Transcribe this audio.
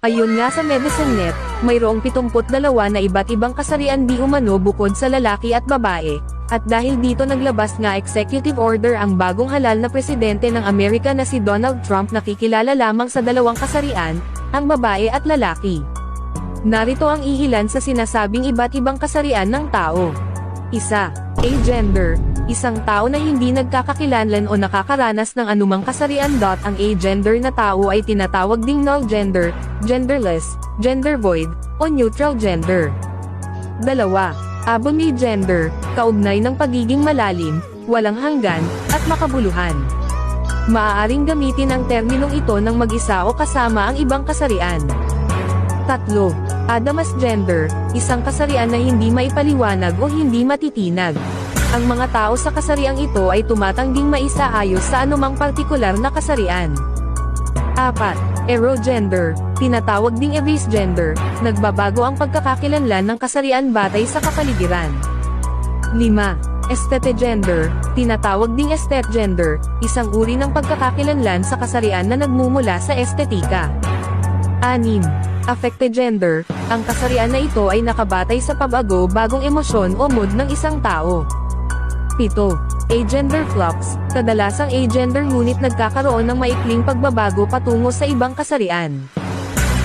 Ayon nga sa MedicineNet, mayroong 72 na iba't ibang kasarian di umano bukod sa lalaki at babae, at dahil dito naglabas nga executive order ang bagong halal na presidente ng Amerika na si Donald Trump na kikilala lamang sa dalawang kasarian, ang babae at lalaki. Narito ang ihilan sa sinasabing iba't ibang kasarian ng tao. 1. Agender, isang tao na hindi nagkakakilanlan o nakakaranas ng anumang kasarian. Ang agender na tao ay tinatawag ding null gender, genderless, gender void, o neutral gender. 2. Abomigender, kaugnay ng pagiging malalim, walang hanggan, at makabuluhan. Maaaring gamitin ang terminong ito ng mag-isa o kasama ang ibang kasarian. 3. Adamas gender, isang kasarian na hindi maipaliwanag o hindi matitinag. Ang mga tao sa kasariang ito ay tumatangging maisaayos sa anumang partikular na kasarian. 4. Erogender, tinatawag ding erase gender, nagbabago ang pagkakakilanlan ng kasarian batay sa kapaligiran. 5. Estete gender, tinatawag ding estet gender, isang uri ng pagkakakilanlan sa kasarian na nagmumula sa estetika. 6. Affected gender, ang kasarian na ito ay nakabatay sa pabago-bagong emosyon o mood ng isang tao. 7. Agender flux, kadalasang agender ngunit nagkakaroon ng maikling pagbabago patungo sa ibang kasarian.